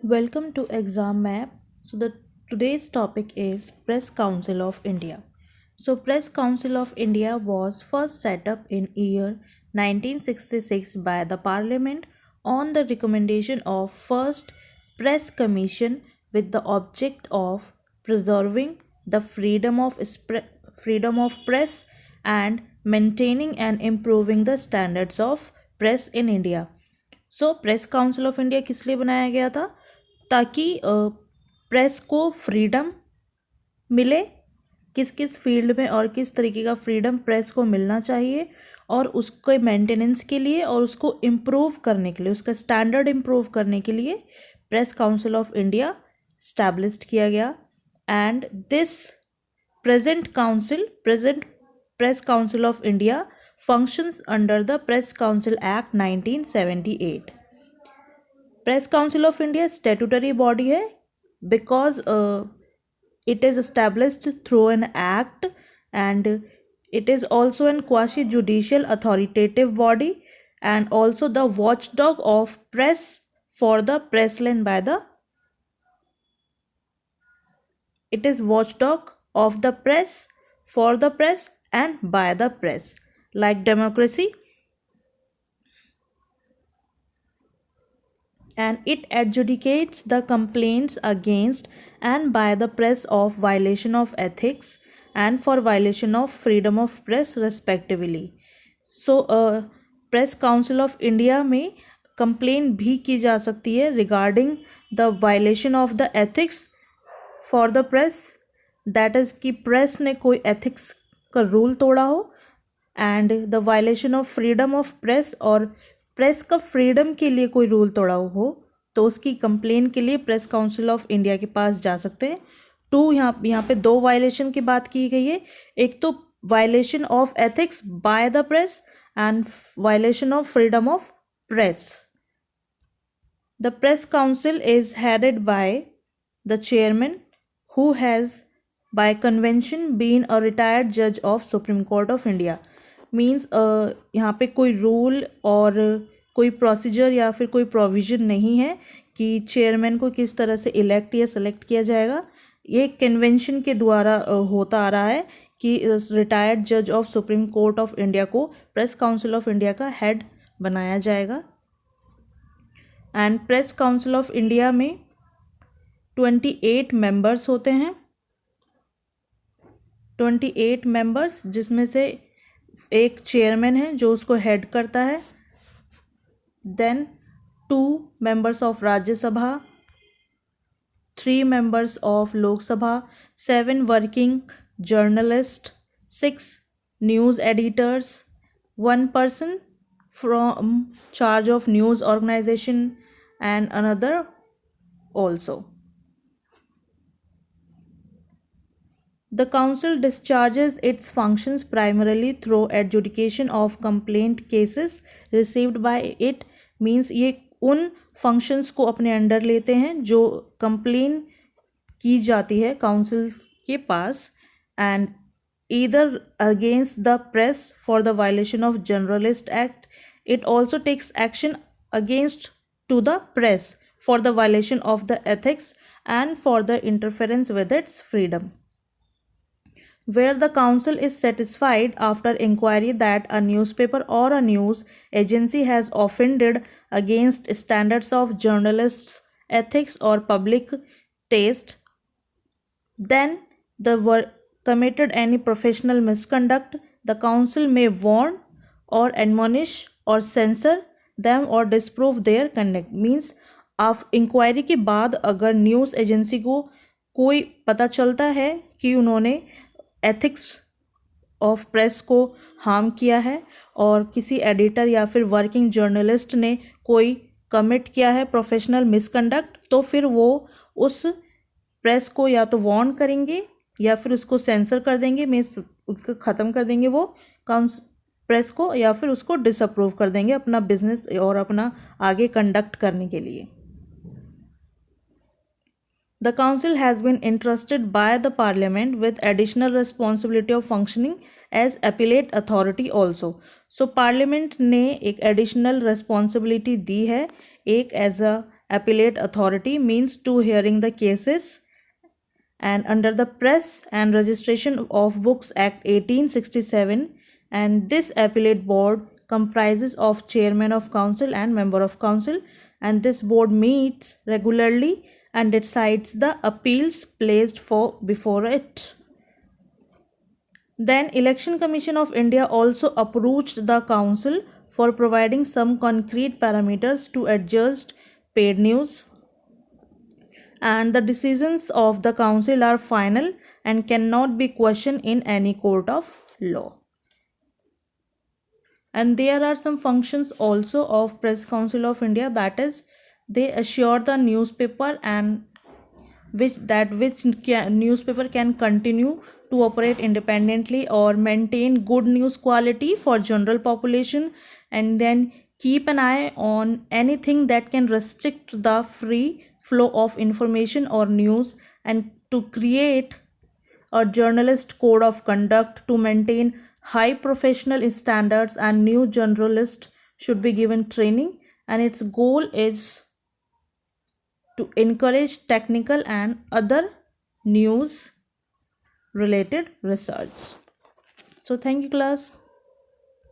Welcome to Exam Map. The today's topic is Press Council of India. Press Council of India was first set up in year 1966 by the Parliament on the recommendation of First Press Commission with the object of preserving the freedom of press and maintaining and improving the standards of press in India. Press council of India किस लिए बनाया गया था? ताकि press को freedom मिले, किस किस फील्ड में और किस तरीके का फ्रीडम प्रेस को मिलना चाहिए, और उसके मेंटेनेंस के लिए और उसको इम्प्रूव करने के लिए, उसका स्टैंडर्ड इम्प्रूव करने के लिए press council of India established किया गया. And this present press council of India functions under the Press Council Act 1978. Press Council of India statutory body है because it is established through an act, and it is also an quasi judicial authoritative body and also the watchdog of press for the pressland by the it is watchdog of the press for the press and by the press, like democracy, and it adjudicates the complaints against and by the press of violation of ethics and for violation of freedom of press respectively. Press council of India में complain भी की जा सकती है regarding the violation of the ethics for the press, that is कि press ने कोई ethics का रूल तोड़ा हो, and the violation of freedom of press, और प्रेस का फ्रीडम के लिए कोई रूल तोड़ा हो, तो उसकी कंप्लेन के लिए प्रेस काउंसिल ऑफ इंडिया के पास जा सकते हैं. यहाँ पे दो वायलेशन की बात की गई है. एक तो violation of ethics by the press and violation of freedom of press. The press council is headed by the chairman who has by convention been a retired judge of Supreme Court of India. Means यहाँ पे कोई rule और कोई procedure या फिर कोई provision नहीं है कि चेयरमैन को किस तरह से इलेक्ट या सेलेक्ट किया जाएगा. ये कन्वेंशन के द्वारा होता आ रहा है कि रिटायर्ड जज of supreme court of India को प्रेस काउंसिल ऑफ इंडिया का हेड बनाया जाएगा. And press council of India में 28 मेंबर्स होते हैं. 28 मेंबर्स, जिसमें से एक चेयरमैन है जो उसको हेड करता है. Then 2 members of Rajya Sabha, 3 members of Lok Sabha, 7 working journalist, 6 news editors, 1 person from charge of news organization and another also. The council discharges its functions primarily through adjudication of complaint cases received by it. Means ये उन functions को अपने under लेते हैं जो complain की जाती है काउंसिल के पास, and either against the press for the violation of Journalist Act. It also takes action against to the press for the violation of the ethics and for the interference with its freedom. Where the council is satisfied after inquiry that a newspaper or a news agency has offended against standards of journalists' ethics or public taste, then committed any professional misconduct, the council may warn or admonish or censor them or disapprove their conduct. Means आप inquiry के बाद अगर news agency को कोई पता चलता है कि उन्होंने एथिक्स ऑफ प्रेस को हार्म किया है और किसी एडिटर या फिर वर्किंग जर्नलिस्ट ने कोई कमिट किया है प्रोफेशनल मिसकंडक्ट, तो फिर वो उस प्रेस को या तो वार्न करेंगे या फिर उसको सेंसर कर देंगे, मीन्स उसको ख़त्म कर देंगे वो प्रेस को, या फिर उसको डिसअप्रूव कर देंगे अपना बिजनेस और अपना आगे कंडक्ट करने के लिए. The council has been entrusted by the parliament with additional responsibility of functioning as appellate authority also. So parliament ने एक additional responsibility दी है, एक as a appellate authority means to hearing the cases, and under the Press and Registration of Books Act 1867, and this appellate board comprises of chairman of council and member of council, and this board meets regularly and decides the appeals placed for before it. Then Election Commission of India also approached the council for providing some concrete parameters to adjust paid news, and the decisions of the council are final and cannot be questioned in any court of law. And there are some functions also of Press Council of India, that is, they assure the newspaper and newspaper can continue to operate independently or maintain good news quality for general population, and then keep an eye on anything that can restrict the free flow of information or news, and to create a journalist code of conduct to maintain high professional standards, and new journalists should be given training, and its goal is to encourage technical and other news related research. So thank you class.